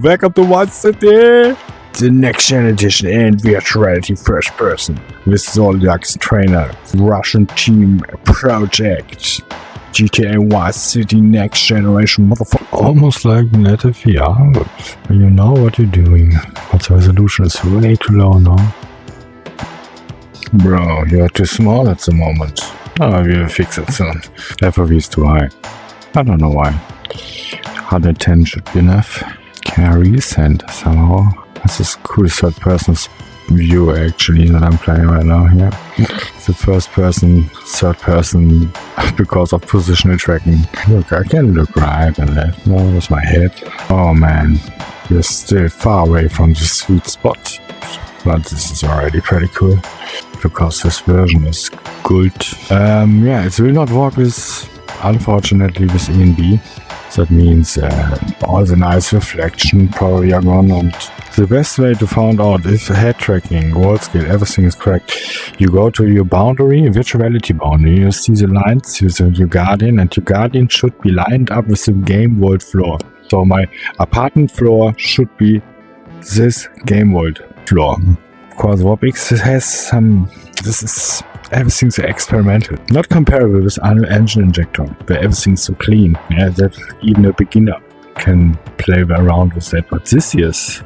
Welcome to One City! The next gen edition and virtual reality first person with Zoliak's trainer, Russian team project, GTA4 City next generation motherfucker. Almost like native VR, but you know what you're doing. But the resolution is way too low now. Bro, you're too small at the moment. Oh, we'll fix it soon. FOV is too high. I don't know why. 110 should be enough. Can I resend somehow? This is cool third person view actually that I'm playing right now here. The first person, third person because of positional tracking. Look, I can look right and left. No, that's my head. Oh man, we're still far away from the sweet spot. But this is already pretty cool because this version is good. Yeah, it will not work with, unfortunately, with ENB. That means all the nice reflection probably are gone, and the best way to find out if head tracking, world scale, everything is correct, you go to your boundary, virtual reality boundary, you see the lines, you see your guardian, and your guardian should be lined up with the game world floor. So my apartment floor should be this game world floor. Of course, VORPX has some, this is, everything's experimental. Not comparable with Unreal Engine Injector, where everything's so clean. Yeah, that even a beginner can play around with that. But this is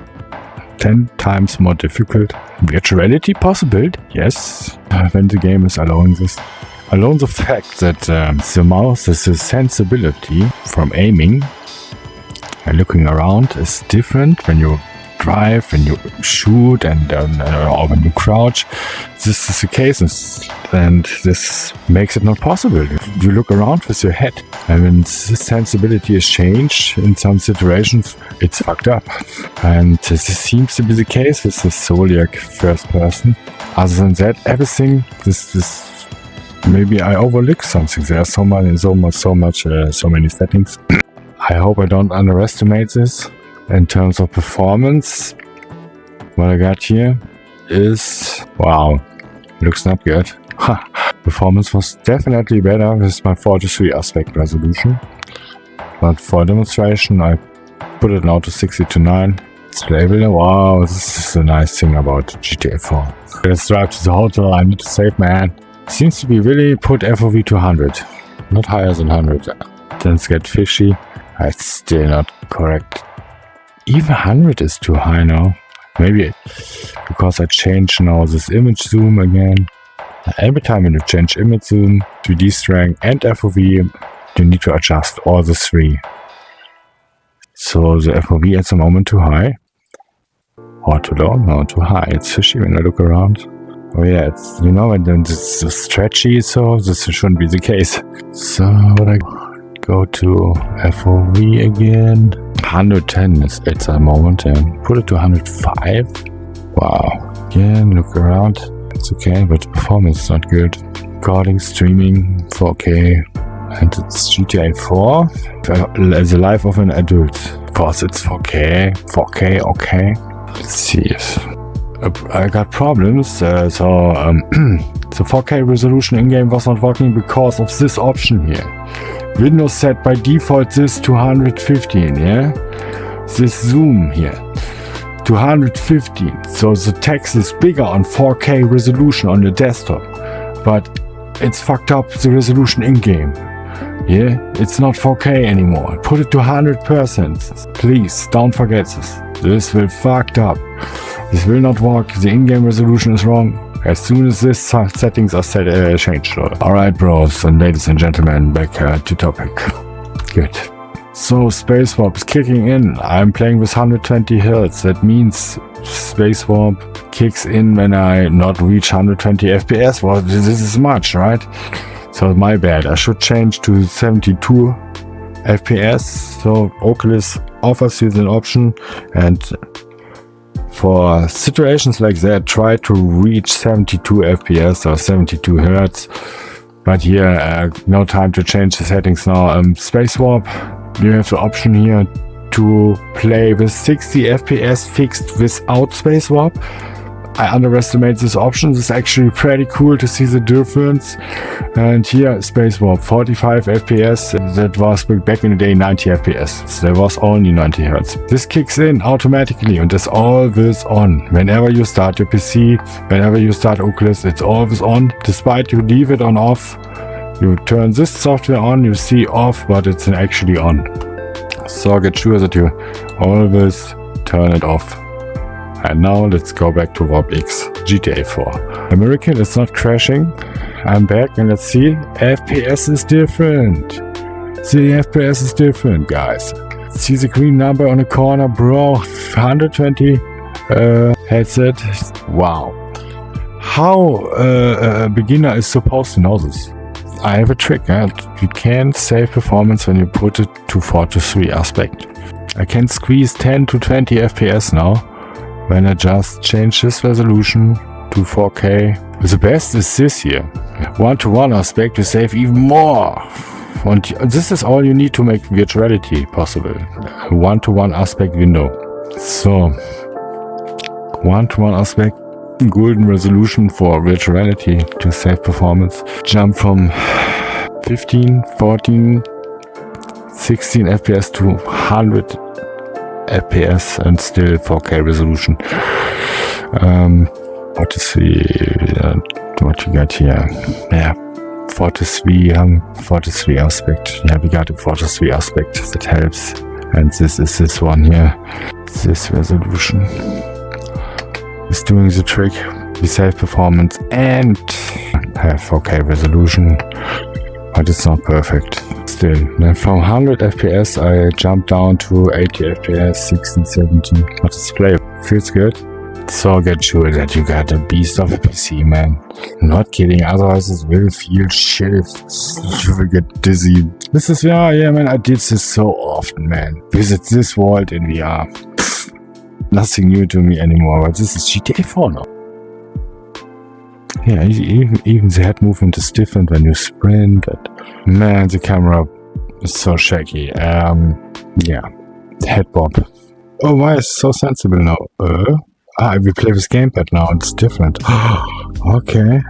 10 times more difficult. Virtual reality possible, yes, when the game is allowing this. Alone the fact that the mouse is a sensibility from aiming and looking around is different when you drive, when you shoot, and or when you crouch. This is the case, and this makes it not possible. You look around with your head, and when this sensibility is changed in some situations, it's fucked up. And this seems to be the case with the zoliak first person. Other than that, everything, this maybe I overlooked something. There are so many settings. I hope I don't underestimate this. In terms of performance, what I got here is, wow, looks not good. Performance was definitely better with my 43 aspect resolution. But for demonstration, I put it now to 60:9. It's playable. Wow, this is a nice thing about GTA4. Let's drive to the hotel. I need to save, man. Seems to be really put FOV to 100. Not higher than 100. Then it's get fishy. It's still not correct. Even 100 is too high now. Maybe because I changed now this image zoom again. Every time when you change image zoom, 3D strength and FOV, you need to adjust all the three. So the FOV at the moment too high. Or too low? No, too high. It's fishy when I look around. Oh yeah, it's, you know, and then it's stretchy, so this shouldn't be the case. So what I go to FOV again. 110 is at the moment, and put it to 105. Wow. Again, look around. It's okay, but the performance is not good. Recording, streaming, 4K, and it's GTA4. The life of an adult. Of course, it's 4K. 4K, okay. Let's see if I got problems. So the 4K resolution in-game was not working because of this option here. Windows set by default this to 115, yeah? This zoom here to 115. So the text is bigger on 4K resolution on the desktop, but it's fucked up the resolution in-game. Yeah, it's not 4K anymore. Put it to 100%. Please, don't forget this. This will fucked up. This will not work. The in-game resolution is wrong. As soon as these settings are changed. Alright bros and ladies and gentlemen, back to topic. Good. So space warp is kicking in. I'm playing with 120 Hz. That means space warp kicks in when I not reach 120 FPS. Well, this is much, right? So my bad. I should change to 72 FPS. So Oculus offers you an option, and for situations like that, try to reach 72 FPS or 72 Hz. But here, no time to change the settings now. Space warp, you have the option here to play with 60 FPS fixed without space warp. I underestimate this option. It's actually pretty cool to see the difference. And here, Space Warp, 45 FPS. That was back in the day 90 FPS. So there was only 90 Hertz. This kicks in automatically and it's always on. Whenever you start your PC, whenever you start Oculus, it's always on. Despite you leave it on off, you turn this software on, you see off, but it's actually on. So get sure that you always turn it off. And now let's go back to VORPX GTA 4. American is not crashing. I'm back and let's see. FPS is different. The FPS is different, guys. See the green number on the corner, bro. 120 headset. Wow. How a beginner is supposed to know this? I have a trick. You can save performance when you put it to 4 to 3 aspect. I can squeeze 10 to 20 FPS now. When I just change this resolution to 4K. The best is this here. 1:1 aspect to save even more. And this is all you need to make virtuality possible. 1:1 aspect window. So 1:1 aspect, golden resolution for virtuality to save performance. Jump from 15, 14, 16 FPS to 100 FPS and still 4K resolution. What is what you got here? Yeah, 43 aspect. Yeah, we got a 43 aspect that helps. And this is this one here. This resolution is doing the trick. We save performance and have 4K resolution, but it's not perfect. Still, then from 100 FPS I jumped down to 80 FPS, 60, 70, but it's playable. Feels good. So get sure that you got a beast of a PC, man. Not kidding, otherwise it will feel shit. You will get dizzy. This is, yeah man, I did this so often, man. Visit this world in VR. Nothing new to me anymore, but this is GTA 4 now. Yeah, even the head movement is different when you sprint. But man, the camera is so shaky. Yeah, head bob. Oh, why is it so sensible now? We play with gamepad now. It's different. Okay.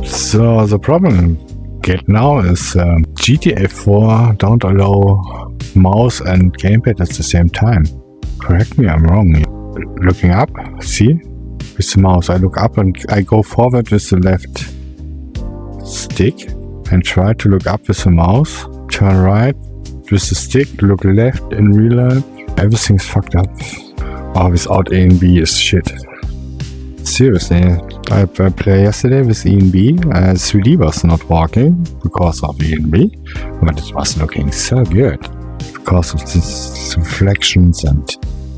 So the problem get now is GTA 4 don't allow mouse and gamepad at the same time. Correct me, I'm wrong. Looking up, see? With the mouse, I look up and I go forward with the left stick and try to look up with the mouse. Turn right with the stick, look left in real life. Everything's fucked up. Oh, without A and B is shit. Seriously, I played yesterday with E and B. 3D was not working because of E and B, but it was looking so good because of these reflections and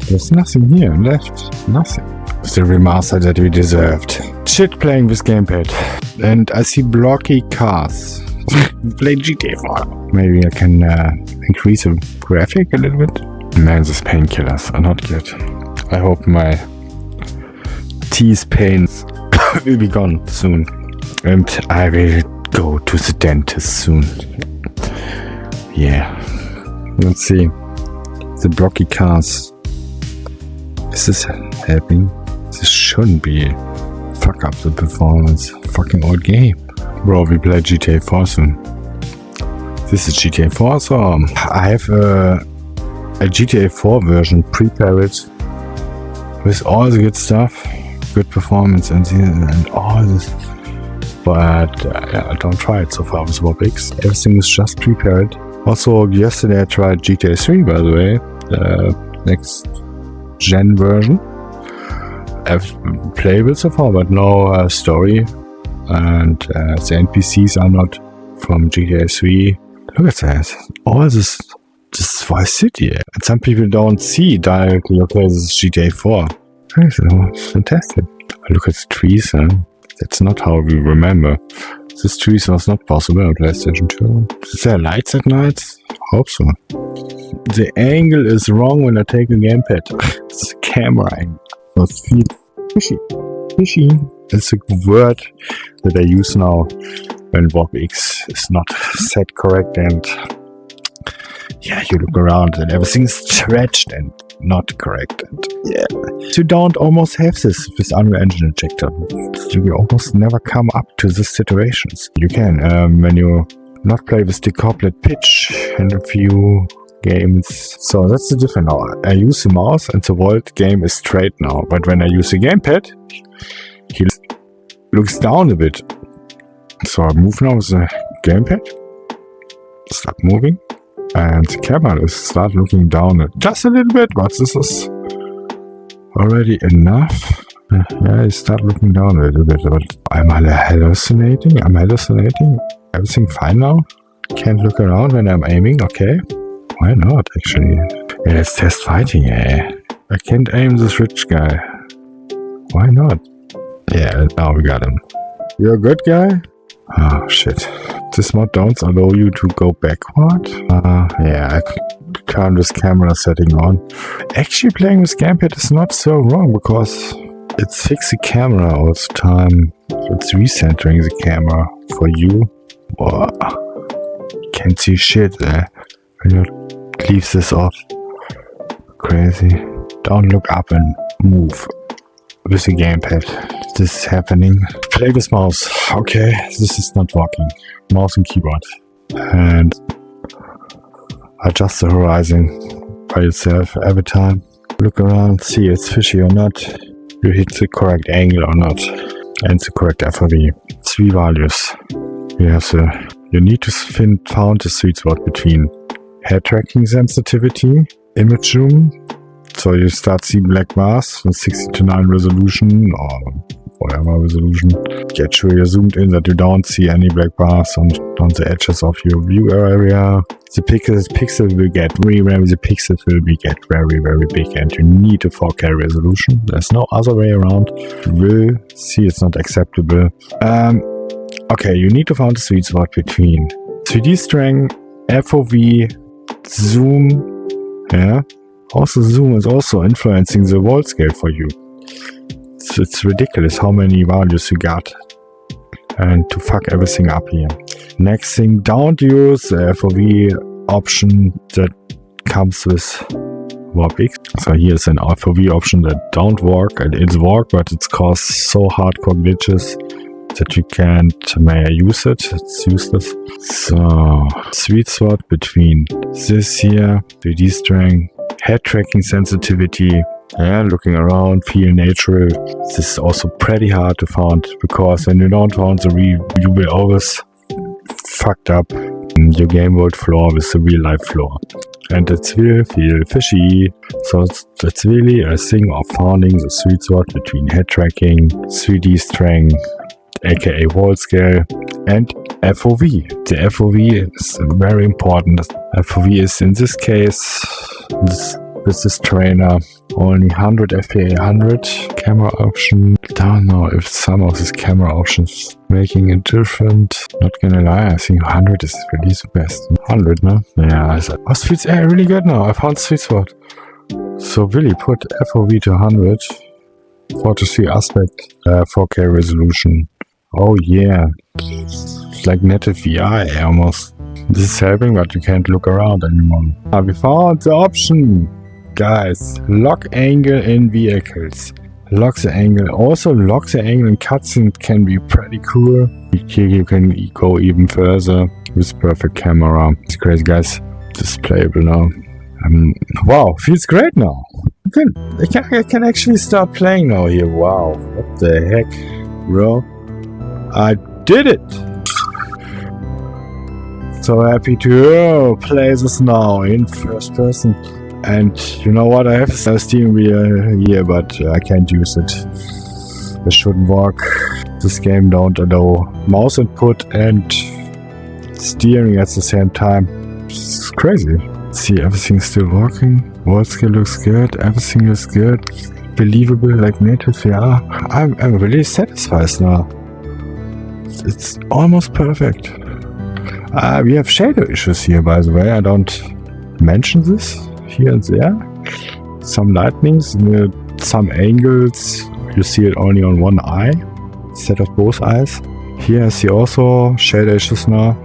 there's nothing here left. Nothing. The remaster that we deserved. Shit playing with gamepad. And I see blocky cars. Play GTA 4. Maybe I can increase the graphic a little bit. Man, these painkillers are not good. I hope my teeth pains will be gone soon. And I will go to the dentist soon. Yeah. Let's see. The blocky cars. Is this helping? This shouldn't be. Fuck up the performance. Fucking old game. Bro, we play GTA 4 soon. This is GTA 4, so I have a GTA 4 version prepared with all the good stuff, good performance and all this. But I don't try it so far with VORPX. Everything is just prepared. Also, yesterday I tried GTA 3, by the way, the next gen version. Playable so far, but no story, and the NPCs are not from GTA 3. Look at that, all this Vice City, and some people don't see directly, okay, this is GTA 4. It's fantastic. Look at the trees, that's not how we remember. This trees was not possible on PlayStation 2. Is there lights at night? Hope so. The angle is wrong when I take a gamepad. It's a camera angle. It's fishy. Fishy. That's a word that I use now when VORPX is not set correct and yeah, you look around and everything's stretched and not correct. And yeah, you don't almost have this with Unreal Engine Injector. You almost never come up to these situations. You can when you not play with decoupled pitch in a few games. So that's the difference now. I use the mouse and the Volt game is straight now. But when I use the gamepad, he looks down a bit. So I move now with the gamepad. Start moving. And the camera will start looking down just a little bit. But this is already enough. Yeah, I start looking down a little bit. But I'm hallucinating. Everything fine now? Can't look around when I'm aiming? Okay. Why not, actually? Yeah, let's test fighting, eh? I can't aim this rich guy. Why not? Yeah, now we got him. You're a good guy? Oh, shit. This mod don't allow you to go backward? Yeah, I turn this camera setting on. Actually, playing with gamepad is not so wrong, because it's fixed the camera all the time. It's recentering the camera for you. Whoa. Can't see shit, eh? When you leave this off. Crazy. Don't look up and move with the gamepad. This is happening. Play with mouse. Okay, this is not working. Mouse and keyboard. And adjust the horizon by yourself every time. Look around, see it's fishy or not. You hit the correct angle or not. And the correct FOV. 3 values. You need to found the sweet spot between head tracking sensitivity, image zoom, so you start seeing black bars with 60:9 resolution or whatever resolution. Get sure you're zoomed in that you don't see any black bars on the edges of your view area. The pixel will get very big, and you need a 4K resolution. There's no other way around. You will see it's not acceptable. Okay, you need to find the sweet spot between 3D strength, FOV, zoom. Yeah. Also, zoom is also influencing the volt scale for you. So it's ridiculous how many values you got. And to fuck everything up here. Next thing, don't use the FOV option that comes with VORPX. So here's an FOV option that don't work, and it's work, but it's caused so hardcore glitches that you can't use it. It's useless. So sweet spot between this here, 3D strength, head tracking sensitivity, yeah, looking around, feel natural. This is also pretty hard to find, because when you don't find the you will always fucked up your game world floor with the real life floor. And it will feel fishy. So it's really a thing of finding the sweet spot between head tracking, 3D strength, aka wall scale, and FOV. The FOV is very important. FOV is in this case, with this trainer, only 100 FPA 100 camera option. Don't know if some of these camera options making it different. Not gonna lie, I think 100 is really the best. 100, no? Yeah, I said, sweet, really good now. I found sweet spot. So really put FOV to 100, 43 aspect, 4K resolution. Oh yeah, it's like native VR almost. This is helping, but you can't look around anymore. We found the option, guys. Lock angle in vehicles. Lock the angle. Also lock the angle in cutscenes can be pretty cool. Here you can go even further with perfect camera. It's crazy, guys. This is playable now. Wow, feels great now. I can actually start playing now here. Wow, what the heck, bro? I did it! So happy to play this now in first person. And you know what, I have a steering wheel here, but I can't use it. It shouldn't work. This game don't allow mouse input and steering at the same time. It's crazy. See, everything's still working. World scale looks good. Everything is good. Believable like native VR. I'm really satisfied now. It's almost perfect. We have shader issues here, by the way. I don't mention this here and there. Some lightnings, some angles. You see it only on one eye instead of both eyes. Here I see also shader issues now,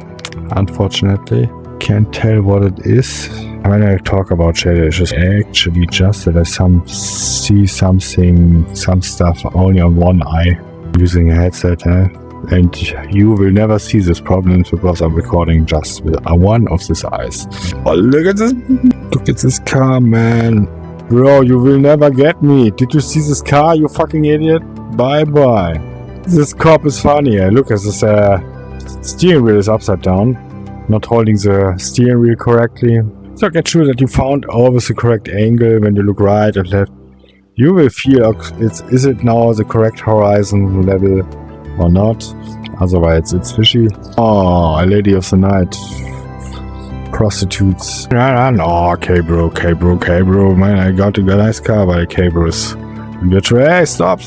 unfortunately. can't tell what it is. When I talk about shadow, it's just actually just that I see something, some stuff only on one eye using a headset, and you will never see this problem because I'm recording just with one of these eyes. Oh, look at this! Look at this car, man! Bro, you will never get me! Did you see this car, you fucking idiot? Bye bye! This cop is funny. Look at this steering wheel is upside down, not holding the steering wheel correctly. So get sure that you found always the correct angle when you look right and left. You will feel is it now the correct horizon level or not. Otherwise it's fishy. Oh, a lady of the night. Prostitutes. No, K-bro. Man, I got a nice car by K-bros. Hey, stop.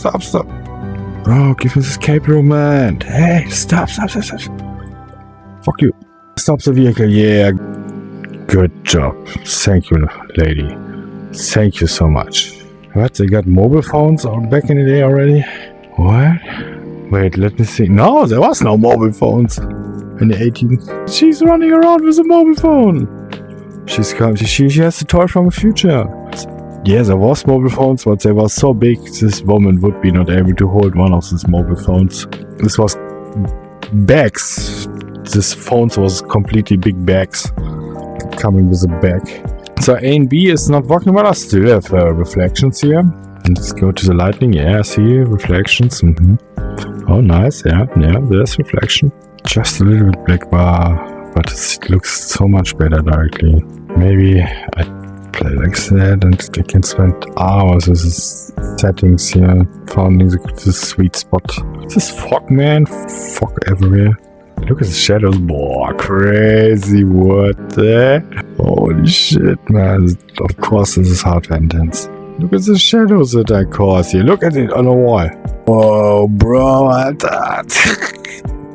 Bro, give me this K-bro, man. Hey, stop. Fuck you. Stop the vehicle, yeah. Good job. Thank you, lady. Thank you so much. What? They got mobile phones back in the day already? What? Wait, let me see. No, there was no mobile phones in the 18th. She's running around with a mobile phone. She has the toy from the future. Yeah, there was mobile phones, but they were so big, this woman would be not able to hold one of these mobile phones. This was bags. This phone was completely big bags. Coming with a bag. So A and B is not working, but I still have reflections here. Let's go to the lightning. Yeah, see reflections. Oh, nice. Yeah, there's reflection. Just a little bit black bar, but it looks so much better directly. Maybe I play like that and I can spend hours with these settings here, finding the sweet spot. This fog, man. Fog everywhere. Look at the shadows. Boah, crazy. What the? Holy shit, man. Of course, this is hardware intense. Look at the shadows that I cause here. Look at it on the wall. Oh, bro.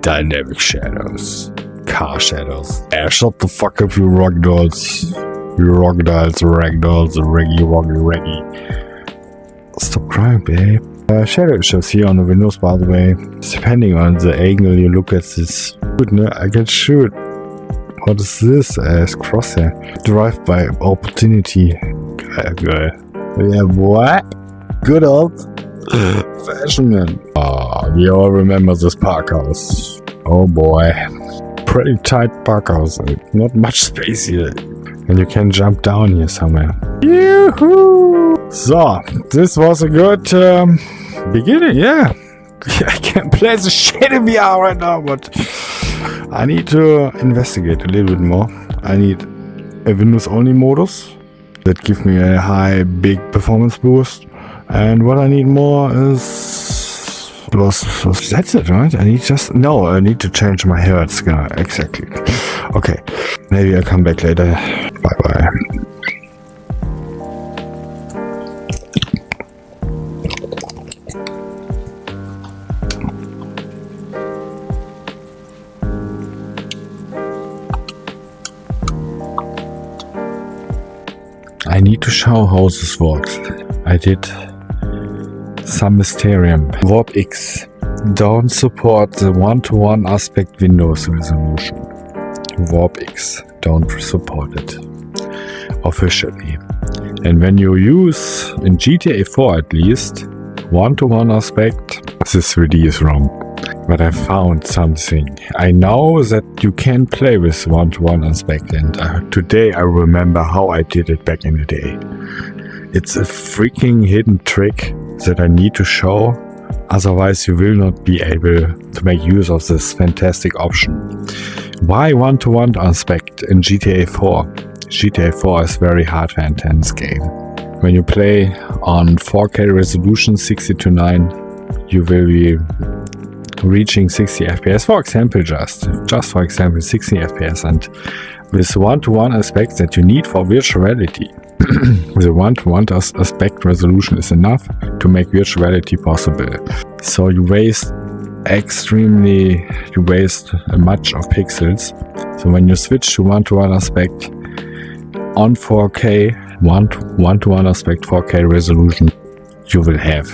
Dynamic shadows. Car shadows. Shut the fuck up, you rock dolls. You rock dolls, ragdolls, reggy. Stop crying, babe. Shadow issues here on the windows, by the way. Depending on the angle you look at this. I can shoot. What is this? Crosshair. Drive by opportunity. Yeah, what? Good old fashion, man. Oh, we all remember this park house. Oh boy. Pretty tight park house. Not much space here. And you can jump down here somewhere. Yoo-hoo! So, this was a good beginning, yeah. I can't play the shit in VR right now, but I need to investigate a little bit more. I need a Windows-only modus that gives me a high, big performance boost. And what I need more is... That's it, right? I need to change my hertz. Exactly. Okay, maybe I'll come back later. Bye-bye. I need to show how this works. I did some Mysterium. VORPX don't support the one-to-one aspect Windows resolution. VORPX don't support it officially. And when you use, in GTA4 at least, one-to-one aspect, this 3D is wrong. But I found something. I know that you can play with one-to-one aspect, and today I remember how I did it back in the day. It's a freaking hidden trick that I need to show, otherwise you will not be able to make use of this fantastic option. Why one-to-one aspect in GTA4? GTA4 is a very hardware intense game. When you play on 4K resolution 60:9, you will be reaching 60 FPS, for example, just for example 60 FPS, and with one-to-one aspect that you need for virtual reality. The one-to-one aspect resolution is enough to make virtual reality possible. So you waste much of pixels. So when you switch to one-to-one aspect on 4K, one-to-one aspect 4K resolution, you will have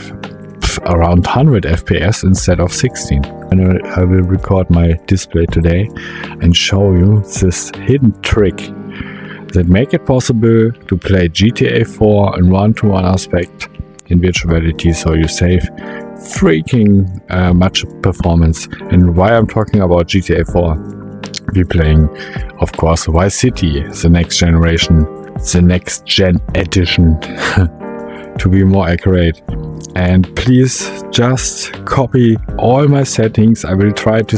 around 100 FPS instead of 16. And I will record my display today and show you this hidden trick that make it possible to play GTA 4 in 1-to-1 aspect in virtual reality, so you save freaking much performance. And why I'm talking about GTA 4, we're playing, of course, Vice City, the next generation, the next gen edition, to be more accurate. And please just copy all my settings. I will try to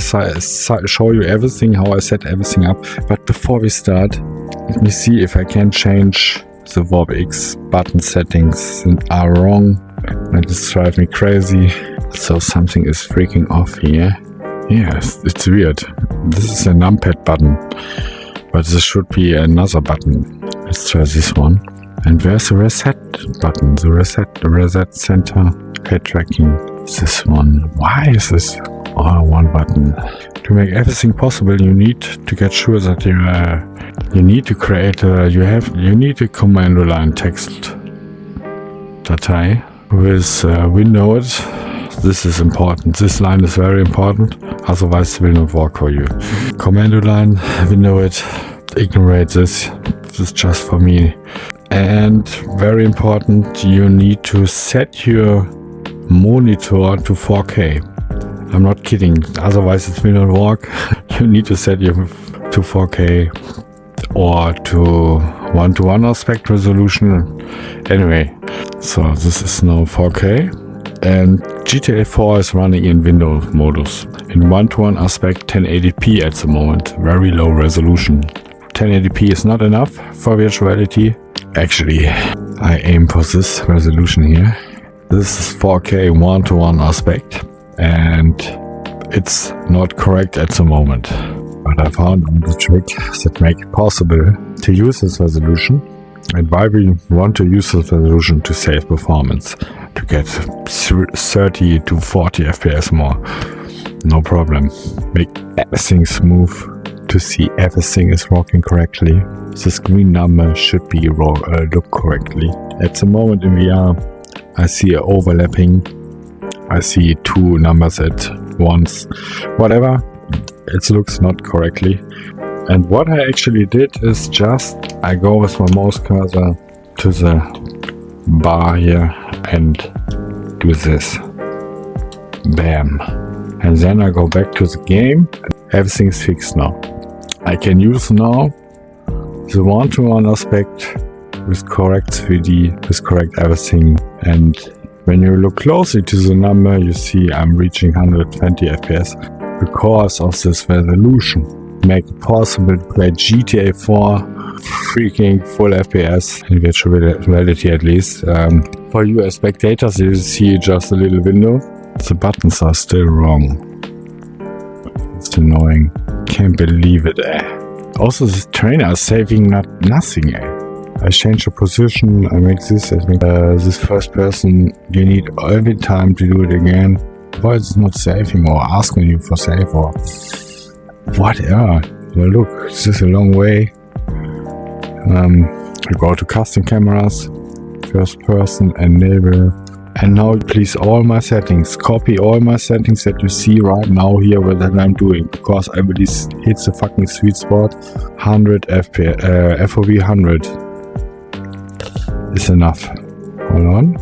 show you everything, how I set everything up. But before we start, let me see if I can change the VORPX button settings that are wrong. And this drives me crazy. So something is freaking off here. Yes, it's weird. This is a numpad button, but this should be another button. Let's try this one. And where's the reset button? The reset center, head tracking. This one. Why is this one button? To make everything possible, you need to get sure that you need to create you need a command line text datei with Windows. This is important. This line is very important. Otherwise, it will not work for you. Command line, window it. Ignore this. This is just for me. And very important, you need to set your monitor to 4K. I'm not kidding, otherwise it will not work. You need to set your to 4K or to 1-to-1 aspect resolution. Anyway, so this is now 4K, and GTA 4 is running in window modus. In 1-to-1 aspect 1080p at the moment, very low resolution. 1080p is not enough for virtual reality. Actually, I aim for this resolution here. This is 4K 1-to-1 aspect, and it's not correct at the moment. But I found the trick that makes it possible to use this resolution. And why we want to use this resolution: to save performance, to get 30 to 40 FPS more. No problem. Make everything smooth, to see everything is working correctly. The screen number should be look correctly. At the moment in VR, I see a overlapping. I see two numbers at once. Whatever, it looks not correctly. And what I actually did is just I go with my mouse cursor to the bar here and do this. Bam. And then I go back to the game. Everything is fixed now. I can use now the 1-to-1 aspect with correct 3D, with correct everything. And when you look closely to the number, you see I'm reaching 120 FPS because of this resolution. Make it possible to play GTA 4 freaking full FPS in virtual reality, at least. For you as spectators, you see just a little window. The buttons are still wrong. It's annoying. Can't believe it. Also, this trainer is saving nothing. I change the position. I make this. I make this first person. You need every time to do it again. Why is it not saving or asking you for save or whatever? Well, look, this is a long way. I go to custom cameras, first person, enable. And now please all my settings, copy all my settings that you see right now here that I'm doing, because I really hit the fucking sweet spot. 100 FPS, FOV 100 is enough. Hold on,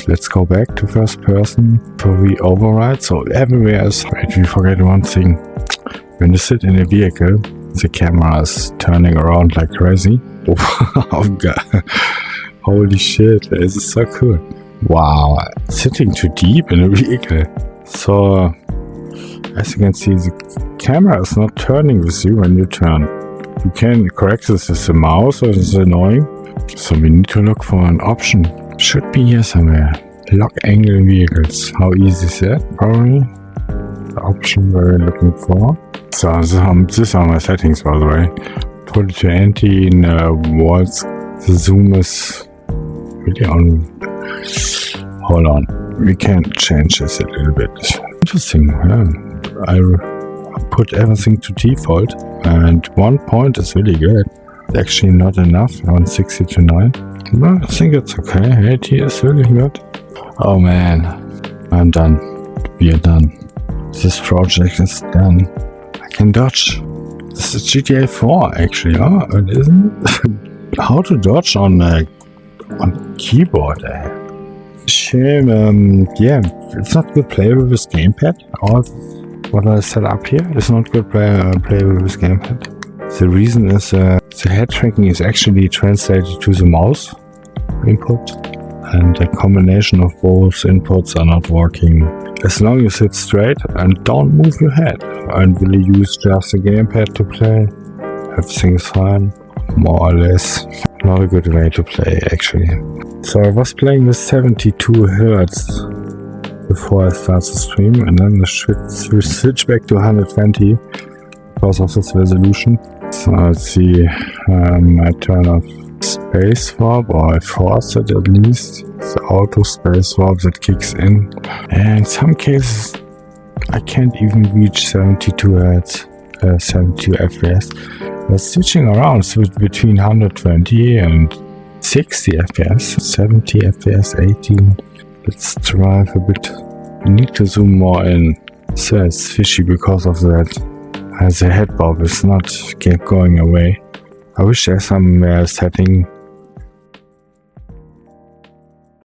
let's go back to first person, FOV override. So everywhere is, wait, we forget one thing. When you sit in a vehicle, the camera is turning around like crazy. Oh god, holy shit, this is so cool. Wow, sitting too deep in a vehicle. So, as you can see, the camera is not turning with you when you turn. You can correct this with the mouse, or it's annoying. So we need to look for an option. Should be here somewhere. Lock angle vehicles. How easy is that? Probably. The option we're looking for. So these are my settings, by the way. Put it to anti in walls. The zoom is really on. Hold on, we can change this a little bit. Interesting. Yeah. I put everything to default, and 1 point is really good. It's actually not enough. 160 to 9. Well, I think it's okay. 80 is really good. Oh man, I'm done. We are done. This project is done. I can dodge. This is GTA4 actually. Oh, it isn't. How to dodge on keyboard? Shame. Yeah, it's not good playable with gamepad. All what I set up here is not good playable with gamepad. The reason is the head tracking is actually translated to the mouse input, and the combination of both inputs are not working. As long as you sit straight and don't move your head and really use just the gamepad to play, everything is fine, more or less. Not a good way to play actually. So I was playing with 72 Hertz before I start the stream, and then I switch back to 120 because of this resolution. So let's see, I turn off space warp, or I force it at least. The auto space warp that kicks in. And in some cases I can't even reach 72 Hertz, 72 FPS. But switching around between 120 and 60 FPS, 70 FPS, 18. Let's drive a bit. I need to zoom more in. So it's fishy because of that. As the head bob is not going away. I wish there's some setting